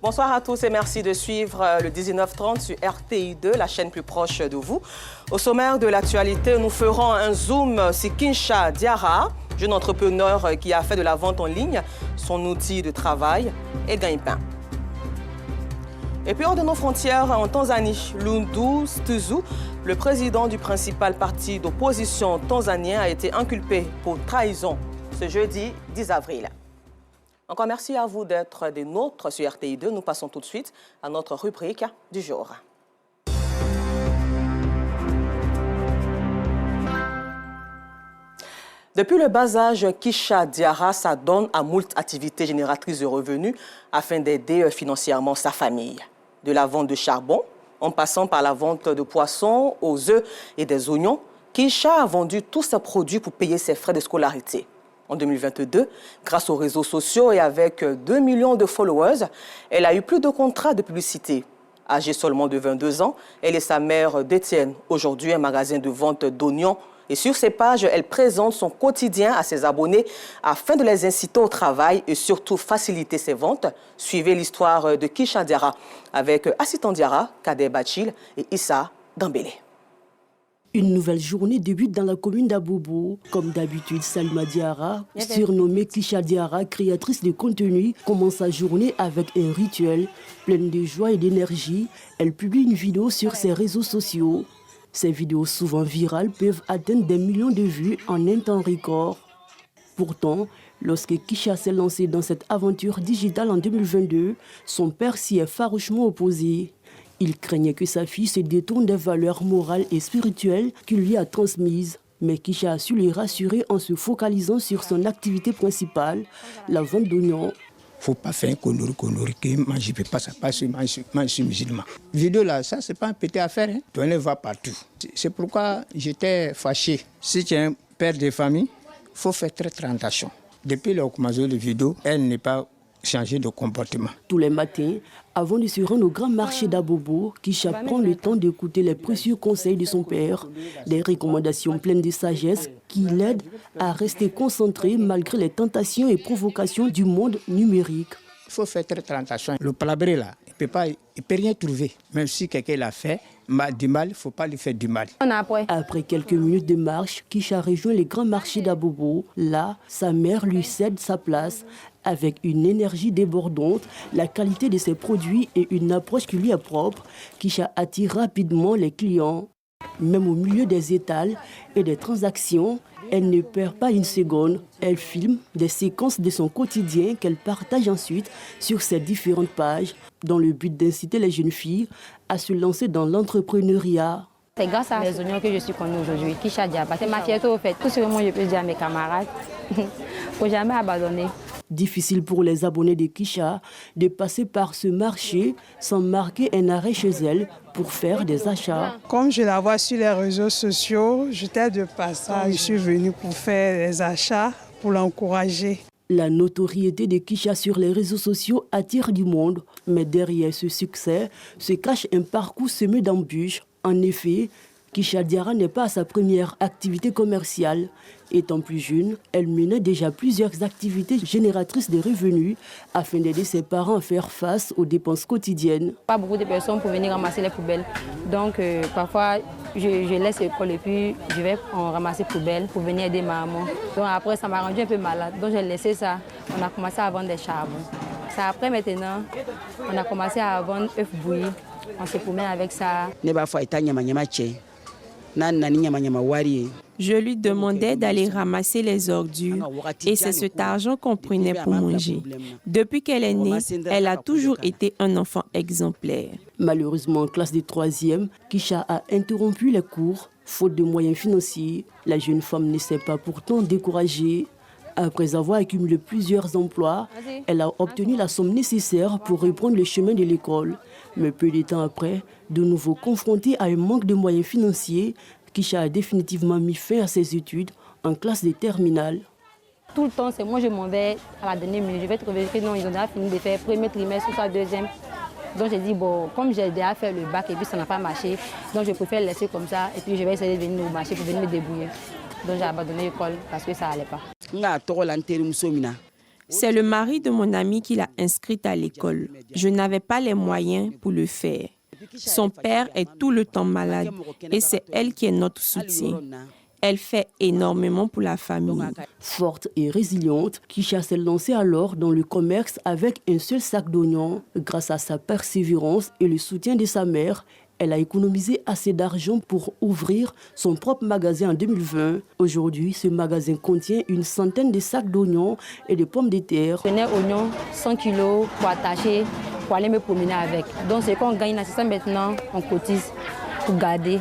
Bonsoir à tous et merci de suivre le 19h30 sur RTI2, la chaîne plus proche de vous. Au sommaire de l'actualité, nous ferons un zoom sur Kincha Diarra, jeune entrepreneur qui a fait de la vente en ligne son outil de travail et gagne-pain. Et puis hors de nos frontières, en Tanzanie, Lundu Stuzu, le président du principal parti d'opposition tanzanien, a été inculpé pour trahison ce jeudi 10 avril. Encore merci à vous d'être des nôtres sur RTI2. Nous passons tout de suite à notre rubrique du jour. Depuis le bas âge, Kincha Diarra s'adonne à moult activités génératrices de revenus afin d'aider financièrement sa famille. De la vente de charbon, en passant par la vente de poissons, aux œufs et des oignons, Kincha a vendu tous ses produits pour payer ses frais de scolarité. En 2022, grâce aux réseaux sociaux et avec 2 millions de followers, elle a eu plus de contrats de publicité. Âgée seulement de 22 ans, elle et sa mère détiennent aujourd'hui un magasin de vente d'oignons. Et sur ses pages, elle présente son quotidien à ses abonnés afin de les inciter au travail et surtout faciliter ses ventes. Suivez l'histoire de Kincha Diarra avec Assistant Diarra, Kader Bachil et Issa Dambélé. Une nouvelle journée débute dans la commune d'Abobo. Comme d'habitude, Salma Diarra, surnommée Kincha Diarra, créatrice de contenu, commence sa journée avec un rituel. Pleine de joie et d'énergie, elle publie une vidéo sur ses réseaux sociaux. Ces vidéos souvent virales peuvent atteindre des millions de vues en un temps record. Pourtant, lorsque Kincha s'est lancée dans cette aventure digitale en 2022, son père s'y est farouchement opposé. Il craignait que sa fille se détourne des valeurs morales et spirituelles qu'il lui a transmises. Mais Kincha a su les rassurer en se focalisant sur son activité principale, la vente d'oignons. Il ne faut pas faire un connerie que moi je ne peux pas, ça passe, moi je suis musulman. Vidéo là, ça c'est pas un petit affaire, hein. On les voit partout. C'est pourquoi j'étais fâché. Si tu es un père de famille, il faut faire très attention. Depuis le commencement de vidéo, elle n'est pas changé de comportement. Tous les matins, avant de se rendre au grand marché d'Abobo, Kincha prend le temps d'écouter les précieux conseils de son père, des recommandations pleines de sagesse qui l'aident à rester concentré malgré les tentations et provocations du monde numérique. Il faut faire très attention. Le palabré là, il ne peut rien trouver. Même si quelqu'un l'a fait, du mal, il ne faut pas lui faire du mal. Après quelques minutes de marche, Kincha rejoint le grand marché d'Abobo. Là, sa mère lui cède sa place. Avec une énergie débordante, la qualité de ses produits et une approche qui lui est propre, Kincha attire rapidement les clients. Même au milieu des étals et des transactions, elle ne perd pas une seconde. Elle filme des séquences de son quotidien qu'elle partage ensuite sur ses différentes pages, dans le but d'inciter les jeunes filles à se lancer dans l'entrepreneuriat. C'est grâce à les oignons que je suis connue aujourd'hui, Kincha Diarra. C'est ma fierté au fait. Tout ce que moi je peux dire à mes camarades, il ne faut jamais abandonner. Difficile pour les abonnés de Kincha de passer par ce marché sans marquer un arrêt chez elle pour faire des achats. Comme je la vois sur les réseaux sociaux, j'étais de passage. Je suis venue pour faire des achats, pour l'encourager. La notoriété de Kincha sur les réseaux sociaux attire du monde, mais derrière ce succès se cache un parcours semé d'embûches. En effet, Kincha Diarra n'est pas à sa première activité commerciale. Étant plus jeune, elle menait déjà plusieurs activités génératrices de revenus afin d'aider ses parents à faire face aux dépenses quotidiennes. Pas beaucoup de personnes pour venir ramasser les poubelles. Donc parfois, je laisse l'école et puis je vais ramasser les poubelles pour venir aider ma maman. Donc après, ça m'a rendu un peu malade. Donc j'ai laissé ça. On a commencé à vendre des charbons. Ça après maintenant, on a commencé à vendre œufs bouillis. On se promène avec ça. Je lui demandais d'aller ramasser les ordures et c'est cet argent qu'on prenait pour manger. Depuis qu'elle est née, elle a toujours été un enfant exemplaire. Malheureusement, en classe de 3e, Kincha a interrompu les cours, faute de moyens financiers. La jeune femme ne s'est pas pourtant découragée. Après avoir accumulé plusieurs emplois, elle a obtenu la somme nécessaire pour reprendre le chemin de l'école. Mais peu de temps après, de nouveau confrontée à un manque de moyens financiers, Kincha a définitivement mis fin à ses études en classe de terminale. Tout le temps, c'est moi je m'en vais à la dernière minute. Je vais trouver que non, ils ont déjà fini de faire premier trimestre ou ça deuxième. Donc j'ai dit, bon, comme j'ai déjà fait le bac et puis ça n'a pas marché, donc je préfère laisser comme ça et puis je vais essayer de venir au marché pour venir me débrouiller. Donc j'ai abandonné l'école parce que ça n'allait pas. C'est le mari de mon ami qui l'a inscrite à l'école. Je n'avais pas les moyens pour le faire. Son père est tout le temps malade et c'est elle qui est notre soutien. Elle fait énormément pour la famille. Forte et résiliente, Kisha s'est lancée alors dans le commerce avec un seul sac d'oignons. Grâce à sa persévérance et le soutien de sa mère, elle a économisé assez d'argent pour ouvrir son propre magasin en 2020. Aujourd'hui, ce magasin contient une centaine de sacs d'oignons et de pommes de terre. Je prenais oignons 100 kilos pour attacher, pour aller me promener avec. Donc, c'est qu'on gagne, c'est ça maintenant, on cotise pour garder.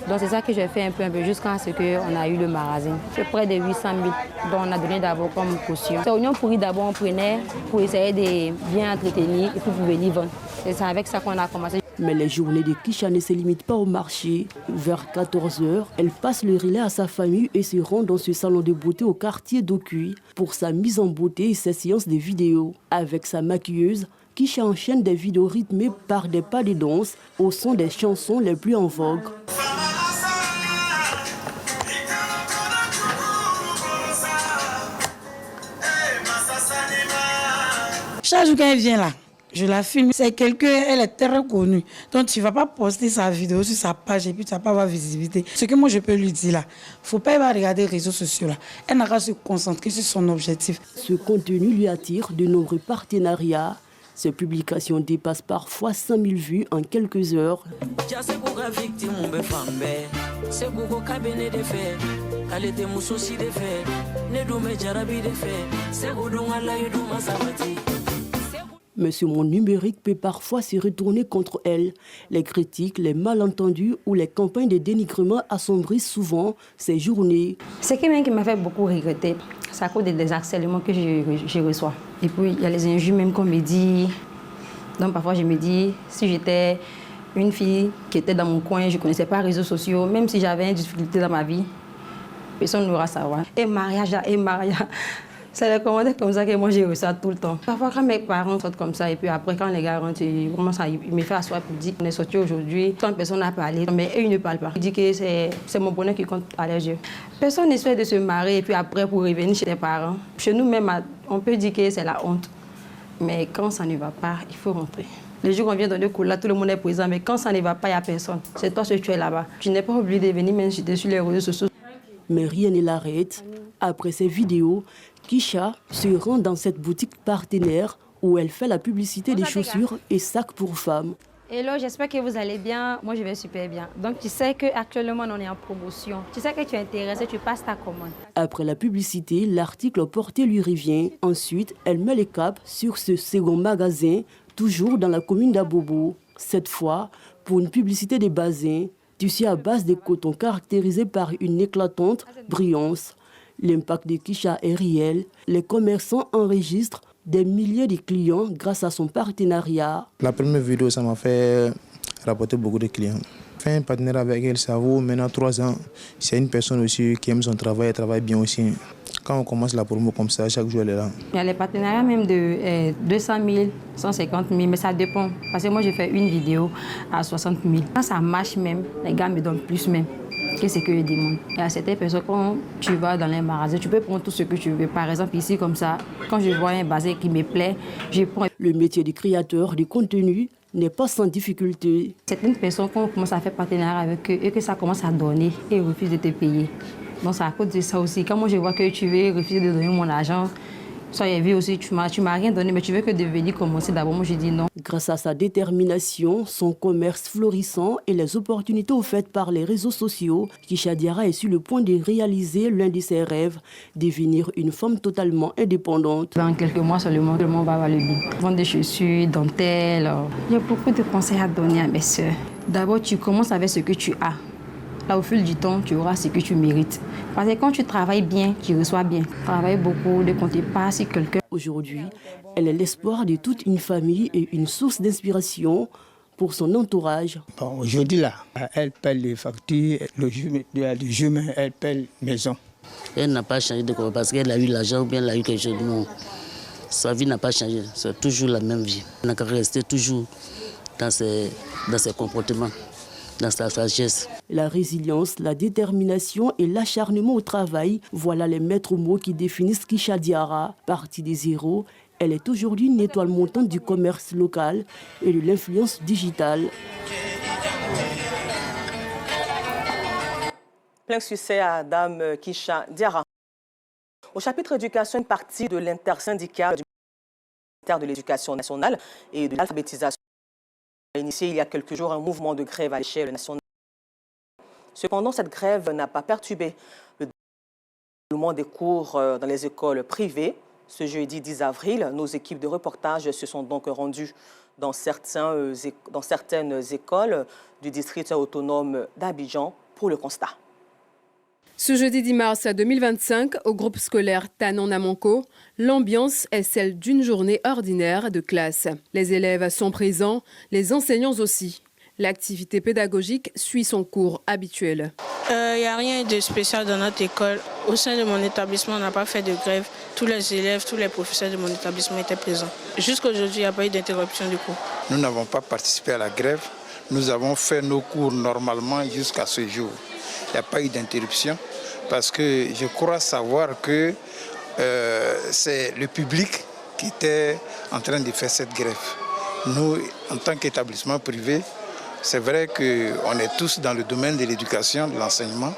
Donc c'est ça que j'ai fait un peu jusqu'à ce qu'on a eu le magasin. C'est près de 800 000 dont on a donné d'abord comme caution. Ces oignons pourris d'abord on prenait pour essayer de bien entretenir et pour venir vendre. C'est avec ça qu'on a commencé. Mais les journées de Kisha ne se limitent pas au marché. Vers 14h, elle passe le relais à sa famille et se rend dans ce salon de beauté au quartier d'Okuy pour sa mise en beauté et ses séances de vidéos. Avec sa maquilleuse, Kisha enchaîne des vidéos rythmées par des pas de danse au son des chansons les plus en vogue. Chaque jour qu'elle vient là, je la filme. C'est quelqu'un, elle est très connue. Donc tu ne vas pas poster sa vidéo sur sa page et puis tu ne vas pas avoir visibilité. Ce que moi je peux lui dire là, il ne faut pas regarder les réseaux sociaux là. Elle n'a qu'à se concentrer sur son objectif. Ce contenu lui attire de nombreux partenariats. Ces publications dépassent parfois 100 000 vues en quelques heures. Mais ce monde numérique peut parfois se retourner contre elle. Les critiques, les malentendus ou les campagnes de dénigrement assombrissent souvent ces journées. Ce qui m'a fait beaucoup regretter, c'est à cause des harcèlements que je reçois. Et puis il y a les injures même qu'on me dit. Donc parfois je me dis, si j'étais une fille qui était dans mon coin, je ne connaissais pas les réseaux sociaux, même si j'avais une difficulté dans ma vie, personne n'aura savoir. Et mariage. C'est les commentaires comme ça que moi j'ai reçu tout le temps. Parfois quand mes parents sortent comme ça et puis après quand les gars rentrent, ils me font asseoir pour dire qu'on est sorti aujourd'hui, tant personne n'a parlé, mais eux ils ne parlent pas. Ils disent que c'est mon bonheur qui compte à leurs yeux. Personne ne souhaite de se marier et puis après pour revenir chez les parents. Chez nous même, on peut dire que c'est la honte. Mais quand ça ne va pas, il faut rentrer. Les jours qu'on vient donner cours là, tout le monde est présent, mais quand ça ne va pas, il n'y a personne. C'est toi seul tu es là-bas. Tu n'es pas obligé de venir même sur les réseaux sociaux. Mais rien ne l'arrête. Après ces vidéos, Kisha se rend dans cette boutique partenaire où elle fait la publicité des chaussures et sacs pour femmes. Hello, j'espère que vous allez bien. Moi, je vais super bien. Donc, tu sais qu'actuellement, on est en promotion. Tu sais que tu es intéressé, tu passes ta commande. Après la publicité, l'article porté lui revient. Ensuite, elle met le cap sur ce second magasin, toujours dans la commune d'Abobo. Cette fois, pour une publicité des bassins, tissu à base de coton caractérisé par une éclatante brillance. L'impact de Kisha est réel. Les commerçants enregistrent des milliers de clients grâce à son partenariat. La première vidéo, ça m'a fait rapporter beaucoup de clients. Fait un partenariat avec elle, ça vaut maintenant 3 ans. C'est une personne aussi qui aime son travail, elle travaille bien aussi. Quand on commence la promo comme ça, chaque jour elle est là. Il y a les partenariats même de 200 000, 150 000, mais ça dépend. Parce que moi, j'ai fait une vidéo à 60 000. Quand ça marche même, les gars me donnent plus même que ce qu'ils demandent. Il y a certaines personnes, quand tu vas dans les magasins, tu peux prendre tout ce que tu veux. Par exemple, ici, comme ça, quand je vois un bazar qui me plaît, je prends. Le métier de créateur de contenu n'est pas sans difficulté. Certaines personnes, quand on commence à faire partenariat avec eux et que ça commence à donner, et ils refusent de te payer. Donc, c'est à cause de ça aussi. Quand moi, je vois que tu veux refuser de donner mon argent, soyez vu aussi, tu m'as rien donné, mais tu veux que devenir commencer d'abord. Moi, je dis non. Grâce à sa détermination, son commerce florissant et les opportunités offertes par les réseaux sociaux, Kisha Diarra est sur le point de réaliser l'un de ses rêves, devenir une femme totalement indépendante. Dans quelques mois seulement, le monde va avoir le bien. Vendre des chaussures, dentelles. Il y a beaucoup de conseils à donner à mes soeurs. D'abord, tu commences avec ce que tu as. Là, au fil du temps, tu auras ce que tu mérites. Parce que quand tu travailles bien, tu reçois bien. Travaille beaucoup, ne comptez pas si quelqu'un... Aujourd'hui, elle est l'espoir de toute une famille et une source d'inspiration pour son entourage. Bon, aujourd'hui, là, elle paye les factures, le jumeau, elle paye maison. Elle n'a pas changé de quoi parce qu'elle a eu l'argent ou bien elle a eu quelque chose. Non, sa vie n'a pas changé. C'est toujours la même vie. Elle n'a qu'à rester toujours dans ses comportements. dans sa sagesse. La résilience, la détermination et l'acharnement au travail, voilà les maîtres mots qui définissent Kisha Diarra. Partie des zéros, elle est aujourd'hui une étoile montante du commerce local et de l'influence digitale. Plein succès à Dame Kisha Diarra. Au chapitre éducation, une partie de l'intersyndical du ministère de l'Éducation nationale et de l'alphabétisation a initié il y a quelques jours un mouvement de grève à l'échelle nationale. Cependant, cette grève n'a pas perturbé le déroulement des cours dans les écoles privées. Ce jeudi 10 avril, nos équipes de reportage se sont donc rendues dans certaines écoles du district autonome d'Abidjan pour le constat. Ce jeudi 10 mars 2025, au groupe scolaire Tanon-Namonko, l'ambiance est celle d'une journée ordinaire de classe. Les élèves sont présents, les enseignants aussi. L'activité pédagogique suit son cours habituel. Il n'y a rien de spécial dans notre école. Au sein de mon établissement, on n'a pas fait de grève. Tous les élèves, tous les professeurs de mon établissement étaient présents. Jusqu'aujourd'hui, il n'y a pas eu d'interruption du cours. Nous n'avons pas participé à la grève. Nous avons fait nos cours normalement jusqu'à ce jour. Il n'y a pas eu d'interruption parce que je crois savoir que c'est le public qui était en train de faire cette grève. Nous, en tant qu'établissement privé, c'est vrai qu'on est tous dans le domaine de l'éducation, de l'enseignement,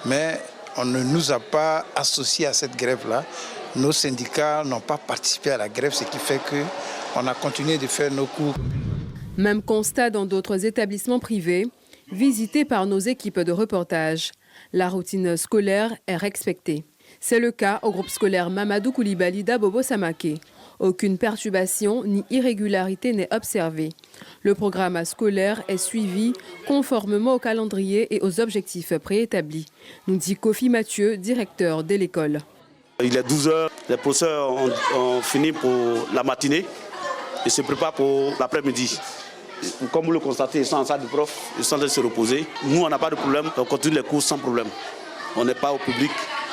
mais on ne nous a pas associés à cette grève-là. Nos syndicats n'ont pas participé à la grève, ce qui fait qu'on a continué de faire nos cours. Même constat dans d'autres établissements privés, visités par nos équipes de reportage. La routine scolaire est respectée. C'est le cas au groupe scolaire Mamadou Koulibaly d'Abobo Samake. Aucune perturbation ni irrégularité n'est observée. Le programme scolaire est suivi conformément au calendrier et aux objectifs préétablis, nous dit Kofi Mathieu, directeur de l'école. Il est 12 h, les professeurs ont fini pour la matinée et se préparent pour l'après-midi. Comme vous le constatez, ils sont en salle de prof, ils sont en train de se reposer. Nous, on n'a pas de problème, on continue les cours sans problème. On n'est pas au public,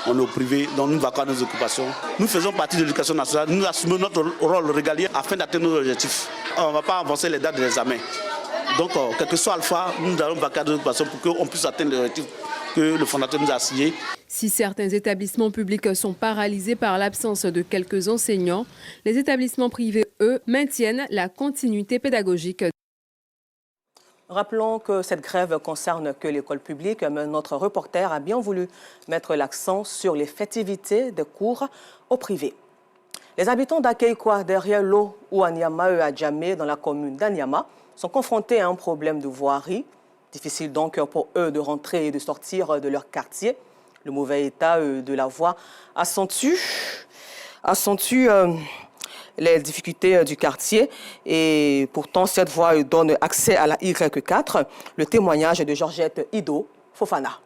on est au privé, donc nous vaquons à nos occupations. Nous faisons partie de l'éducation nationale, nous assumons notre rôle régalien afin d'atteindre nos objectifs. On ne va pas avancer les dates de l'examen. Donc, quel que soit Alpha, nous allons vaquer à nos occupations pour qu'on puisse atteindre les objectifs que le fondateur nous a assignés. Si certains établissements publics sont paralysés par l'absence de quelques enseignants, les établissements privés, eux, maintiennent la continuité pédagogique. Rappelons que cette grève concerne que l'école publique, mais notre reporter a bien voulu mettre l'accent sur les festivités de cours au privé. Les habitants d'Akeikwa, derrière l'eau ou à Niama et à Djamé, dans la commune d'Anyama, sont confrontés à un problème de voirie. Difficile donc pour eux de rentrer et de sortir de leur quartier. Le mauvais état de la voie accentue les difficultés du quartier et pourtant cette voie donne accès à la Y4. Le témoignage de Georgette Ido Fofana.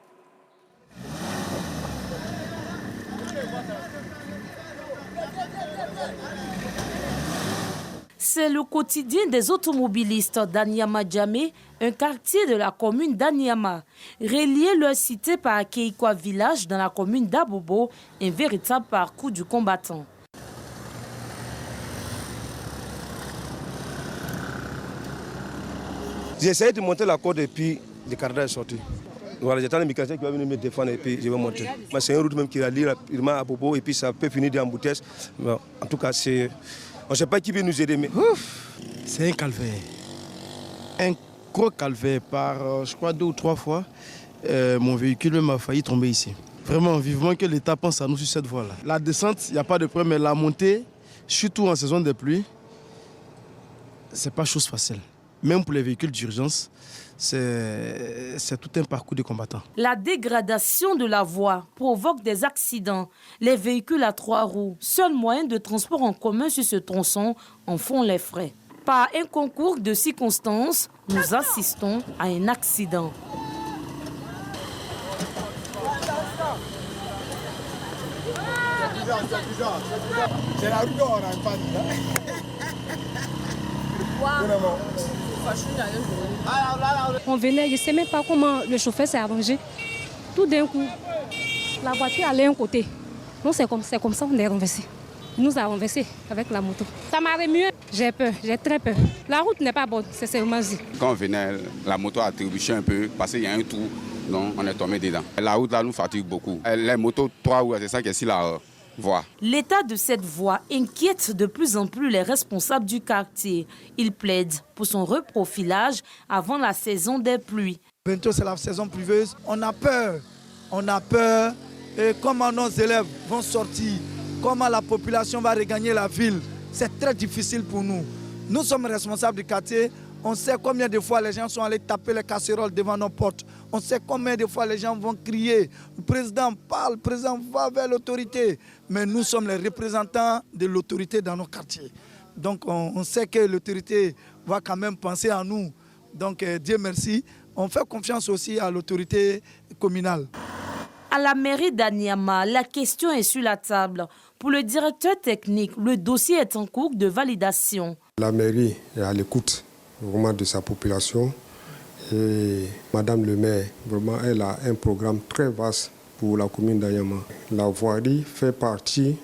C'est le quotidien des automobilistes d'Anyama-Djamé, un quartier de la commune d'Anyama. Relié leur cité par Akeikwa village dans la commune d'Abobo, un véritable parcours du combattant. J'ai essayé de monter la côte et puis le cardan est sorti. Voilà, j'attends le mécanicien qui va venir me défendre et puis je vais monter. Mais c'est une route même qui allie rapidement à Bobo et puis ça peut finir d'embouteillage. En tout cas, on ne sait pas qui peut nous aider. Mais... C'est un calvaire. Un gros calvaire par, je crois, 2 ou 3 fois. Mon véhicule même a failli tomber ici. Vraiment, vivement que l'État pense à nous sur cette voie-là. La descente, il n'y a pas de problème, mais la montée, surtout en saison de pluie, ce n'est pas chose facile. Même pour les véhicules d'urgence, c'est tout un parcours de combattants. La dégradation de la voie provoque des accidents. Les véhicules à 3 roues, seul moyen de transport en commun sur ce tronçon, en font les frais. Par un concours de circonstances, nous assistons à un accident. C'est la rue d'or, On venait, je ne sais même pas comment le chauffeur s'est arrangé. Tout d'un coup, la voiture allait d'un côté. Non, c'est comme ça qu'on est renversé. Il nous a renversé avec la moto. Ça m'a remué. J'ai peur, j'ai très peur. La route n'est pas bonne, c'est seulement dit. Quand on venait, la moto a trébuché un peu parce qu'il y a un trou, donc on est tombé dedans. La route là nous fatigue beaucoup. Les motos 3 roues, c'est ça qui est sur la voie. L'état de cette voie inquiète de plus en plus les responsables du quartier. Ils plaident pour son reprofilage avant la saison des pluies. Bientôt c'est la saison pluvieuse, on a peur. On a peur et comment nos élèves vont sortir, comment la population va regagner la ville. C'est très difficile pour nous. Nous sommes responsables du quartier. On sait combien de fois les gens sont allés taper les casseroles devant nos portes. On sait combien de fois les gens vont crier. Le président parle, le président va vers l'autorité. Mais nous sommes les représentants de l'autorité dans nos quartiers. Donc on sait que l'autorité va quand même penser à nous. Donc Dieu merci. On fait confiance aussi à l'autorité communale. À la mairie d'Anyama, la question est sur la table. Pour le directeur technique, le dossier est en cours de validation. La mairie est à l'écoute vraiment de sa population. Et Madame le maire, vraiment, elle a un programme très vaste pour la commune d'Anyama. La voirie fait partie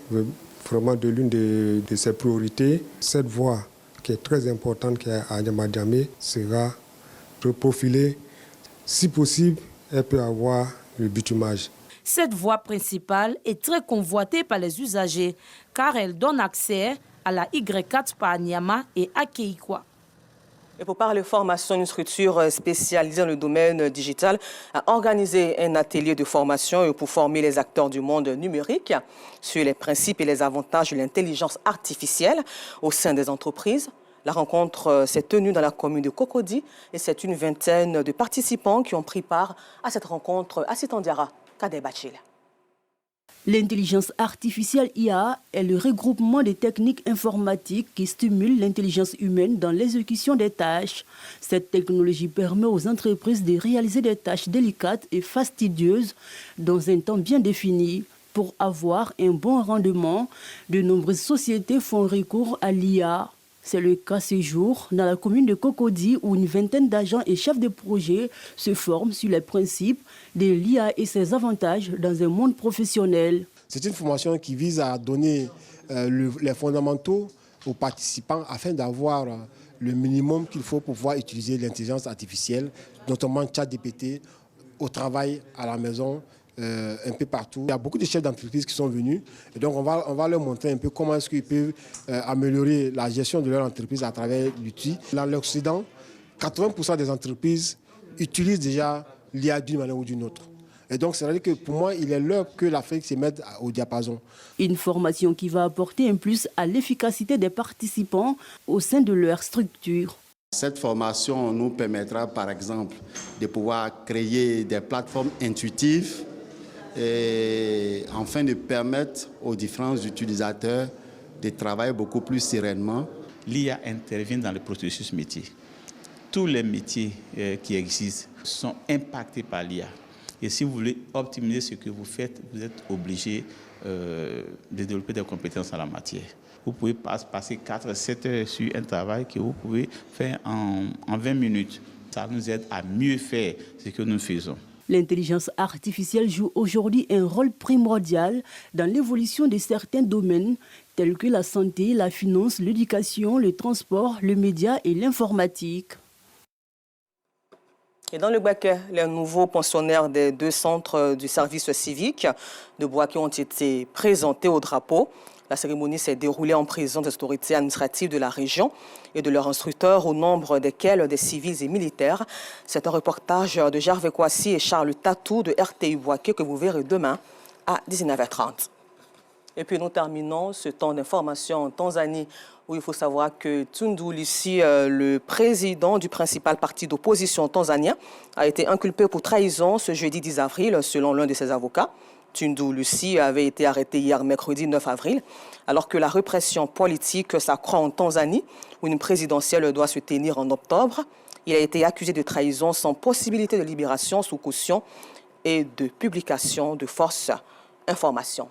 vraiment de l'une de ses priorités. Cette voie qui est très importante, qui est à Anyama-Djamé, sera reprofilée. Si possible, elle peut avoir le bitumage. Cette voie principale est très convoitée par les usagers car elle donne accès à la Y4 par Anyama et à Keikwa. Et pour parler formation, une structure spécialisée dans le domaine digital a organisé un atelier de formation pour former les acteurs du monde numérique sur les principes et les avantages de l'intelligence artificielle au sein des entreprises. La rencontre s'est tenue dans la commune de Cocody et c'est une vingtaine de participants qui ont pris part à cette rencontre à Sitandiara, Kadebachil. L'intelligence artificielle IA est le regroupement des techniques informatiques qui stimulent l'intelligence humaine dans l'exécution des tâches. Cette technologie permet aux entreprises de réaliser des tâches délicates et fastidieuses dans un temps bien défini. Pour avoir un bon rendement, de nombreuses sociétés font recours à l'IA. C'est le cas ce jour dans la commune de Cocody où une vingtaine d'agents et chefs de projet se forment sur les principes de l'IA et ses avantages dans un monde professionnel. C'est une formation qui vise à donner les fondamentaux aux participants afin d'avoir le minimum qu'il faut pour pouvoir utiliser l'intelligence artificielle, notamment ChatGPT, au travail, à la maison, un peu partout. Il y a beaucoup de chefs d'entreprise qui sont venus et donc on va leur montrer un peu comment est-ce qu'ils peuvent améliorer la gestion de leur entreprise à travers l'outil. Dans l'Occident, 80% des entreprises utilisent déjà l'IA d'une manière ou d'une autre. Et donc c'est vrai que pour moi, il est l'heure que l'Afrique se mette au diapason. Une formation qui va apporter un plus à l'efficacité des participants au sein de leur structure. Cette formation nous permettra par exemple de pouvoir créer des plateformes intuitives et afin de permettre aux différents utilisateurs de travailler beaucoup plus sereinement. L'IA intervient dans le processus métier. Tous les métiers qui existent sont impactés par l'IA. Et si vous voulez optimiser ce que vous faites, vous êtes obligé de développer des compétences en la matière. Vous pouvez passer 4-7 heures sur un travail que vous pouvez faire en 20 minutes. Ça nous aide à mieux faire ce que nous faisons. L'intelligence artificielle joue aujourd'hui un rôle primordial dans l'évolution de certains domaines tels que la santé, la finance, l'éducation, le transport, le média et l'informatique. Et dans le Bouaké, les nouveaux pensionnaires des 2 centres du service civique de Bouaké ont été présentés au drapeau. La cérémonie s'est déroulée en présence des autorités administratives de la région et de leurs instructeurs, au nombre desquels des civils et militaires. C'est un reportage de Gervais Kouassi et Charles Tatou de RTI Bouaké que vous verrez demain à 19h30. Et puis nous terminons ce temps d'information en Tanzanie où il faut savoir que Tundu Lissu, le président du principal parti d'opposition tanzanien, a été inculpé pour trahison ce jeudi 10 avril selon l'un de ses avocats. Tundu Lissu avait été arrêté hier mercredi 9 avril, alors que la répression politique s'accroît en Tanzanie, où une présidentielle doit se tenir en octobre. Il a été accusé de trahison sans possibilité de libération sous caution et de publication de fausses informations.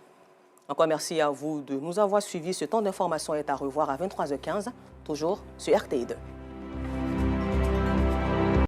Encore merci à vous de nous avoir suivis. Ce temps d'information est à revoir à 23h15, toujours sur RTI2.